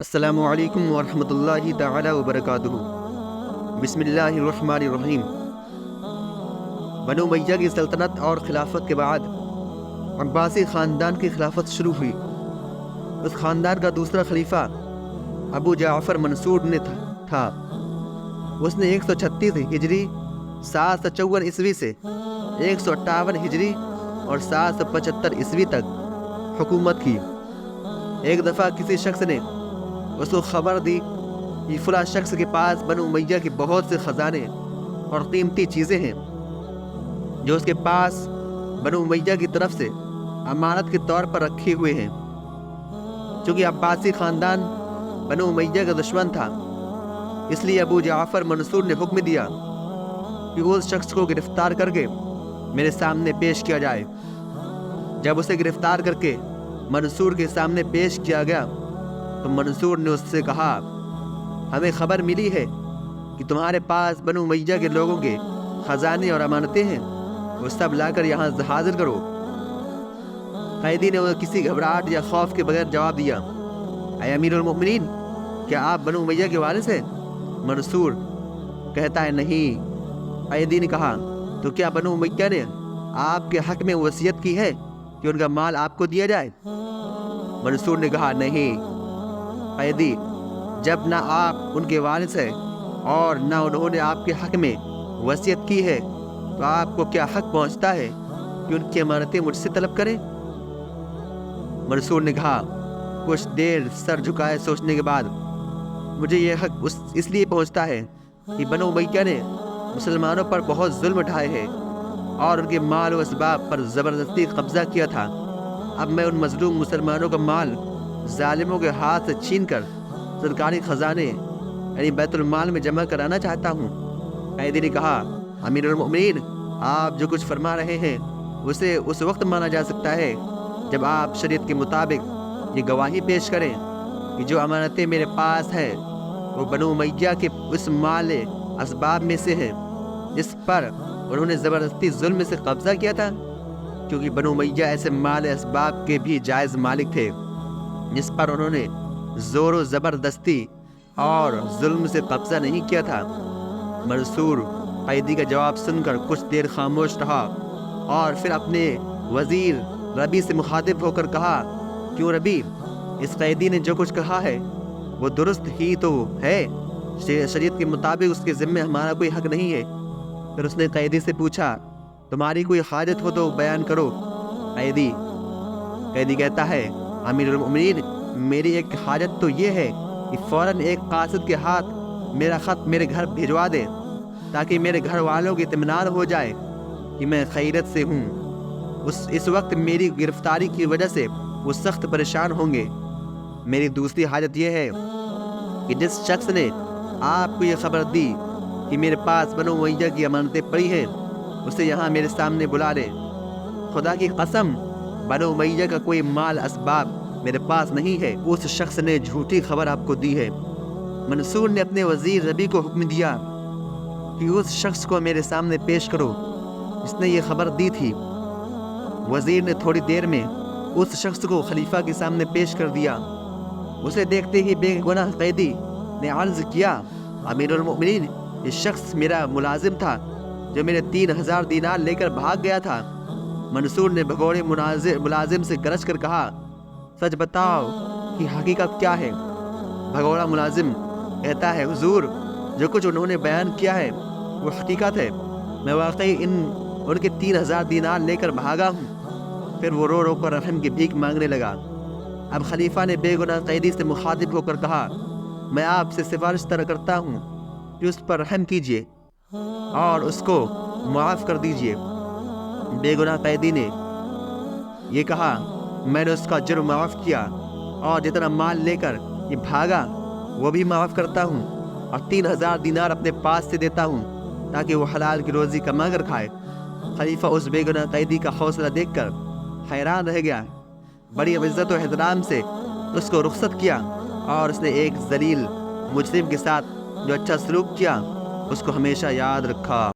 السلام علیکم ورحمۃ اللہ تعالی وبرکاتہ۔ بسم اللہ الرحمن الرحیم۔ بنو امیہ کی سلطنت اور خلافت کے بعد عباسی خاندان کی خلافت شروع ہوئی۔ اس خاندان کا دوسرا خلیفہ ابو جعفر منصور نے تھا۔ اس نے 136 ہجری 754 عیسوی سے 158 ہجری اور 775 عیسوی تک حکومت کی۔ ایک دفعہ کسی شخص نے اس کو خبر دی کہ فلاں شخص کے پاس بنو امیہ کے بہت سے خزانے اور قیمتی چیزیں ہیں جو اس کے پاس بنو امیہ کی طرف سے امانت کے طور پر رکھے ہوئے ہیں۔ چونکہ عباسی خاندان بنو امیہ کا دشمن تھا، اس لیے ابو جعفر منصور نے حکم دیا کہ اس شخص کو گرفتار کر کے میرے سامنے پیش کیا جائے۔ جب اسے گرفتار کر کے منصور کے سامنے پیش کیا گیا تو منصور نے اس سے کہا، ہمیں خبر ملی ہے کہ تمہارے پاس بنو امیہ کے لوگوں کے خزانے اور امانتیں ہیں، وہ سب لا کر یہاں حاضر کرو۔ قیدی نے کسی گھبراہٹ یا خوف کے بغیر جواب دیا، اے امیر المؤمنین، کیا آپ بنو امیہ کے وارث ہیں؟ منصور کہتا ہے نہیں۔ قیدی نے کہا، تو کیا بنو امیہ نے آپ کے حق میں وصیت کی ہے کہ ان کا مال آپ کو دیا جائے؟ منصور نے کہا نہیں۔ قیدی، جب نہ آپ ان کے وارث ہیں اور نہ انہوں نے آپ کے حق میں وصیت کی ہے تو آپ کو کیا حق پہنچتا ہے کہ ان کی امانتیں مجھ سے طلب کریں؟ منصور نے کہا، کچھ دیر سر جھکائے سوچنے کے بعد، مجھے یہ حق اس لیے پہنچتا ہے کہ بنو امیہ نے مسلمانوں پر بہت ظلم اٹھائے ہیں اور ان کے مال و اسباب پر زبردستی قبضہ کیا تھا۔ اب میں ان مظلوم مسلمانوں کا مال ظالموں کے ہاتھ سے چھین کر سرکاری خزانے یعنی بیت المال میں جمع کرانا چاہتا ہوں۔ قیدی نے کہا، امیر المؤمنین، آپ جو کچھ فرما رہے ہیں اسے اس وقت مانا جا سکتا ہے جب آپ شریعت کے مطابق یہ گواہی پیش کریں کہ جو امانتیں میرے پاس ہیں وہ بنو امیہ کے اس مال اسباب میں سے ہیں جس پر انہوں نے زبردستی ظلم سے قبضہ کیا تھا، کیونکہ بنو امیہ ایسے مال اسباب کے بھی جائز مالک تھے جس پر انہوں نے زور و زبردستی اور ظلم سے قبضہ نہیں کیا تھا۔ منصور قیدی کا جواب سن کر کچھ دیر خاموش رہا اور پھر اپنے وزیر ربی سے مخاطب ہو کر کہا، کیوں ربی، اس قیدی نے جو کچھ کہا ہے وہ درست ہی تو ہے، شریعت کے مطابق اس کے ذمہ ہمارا کوئی حق نہیں ہے۔ پھر اس نے قیدی سے پوچھا، تمہاری کوئی حاجت ہو تو بیان کرو۔ قیدی کہتا ہے، امیر المؤمنین، میری ایک حاجت تو یہ ہے کہ فوراً ایک قاصد کے ہاتھ میرا خط میرے گھر بھجوا دے تاکہ میرے گھر والوں کی اطمینان ہو جائے کہ میں خیریت سے ہوں۔ اس وقت میری گرفتاری کی وجہ سے وہ سخت پریشان ہوں گے۔ میری دوسری حاجت یہ ہے کہ جس شخص نے آپ کو یہ خبر دی کہ میرے پاس بنو امیہ کی امانتیں پڑی ہیں اسے یہاں میرے سامنے بلا لے۔ خدا کی قسم، بنو امیہ کا کوئی مال اسباب میرے پاس نہیں ہے، اس شخص نے جھوٹی خبر آپ کو دی ہے۔ منصور نے اپنے وزیر ربی کو حکم دیا کہ اس شخص کو میرے سامنے پیش کرو جس نے یہ خبر دی تھی۔ وزیر نے تھوڑی دیر میں اس شخص کو خلیفہ کے سامنے پیش کر دیا۔ اسے دیکھتے ہی بے گناہ قیدی نے عرض کیا، امیر المؤمنین، یہ شخص میرا ملازم تھا جو میرے 3000 دینار لے کر بھاگ گیا تھا۔ منصور نے بھگوڑے ملازم سے گرج کر کہا، سچ بتاؤ کہ حقیقت کیا ہے؟ بھگوڑا ملازم کہتا ہے، حضور، جو کچھ انہوں نے بیان کیا ہے وہ حقیقت ہے، میں واقعی ان کے 3000 دینار لے کر بھاگا ہوں۔ پھر وہ رو رو کر رحم کی بھیک مانگنے لگا۔ اب خلیفہ نے بے گناہ قیدی سے مخاطب ہو کر کہا، میں آپ سے سفارش کرتا ہوں کہ اس پر رحم کیجیے اور اس کو معاف کر دیجیے۔ بے گناہ قیدی نے یہ کہا، میں نے اس کا جرم معاف کیا اور جتنا مال لے کر یہ بھاگا وہ بھی معاف کرتا ہوں اور 3000 دینار اپنے پاس سے دیتا ہوں تاکہ وہ حلال کی روزی کما کر کھائے۔ خلیفہ اس بے گناہ قیدی کا حوصلہ دیکھ کر حیران رہ گیا، بڑی عزت و احترام سے اس کو رخصت کیا اور اس نے ایک ذلیل مجرم کے ساتھ جو اچھا سلوک کیا اس کو ہمیشہ یاد رکھا۔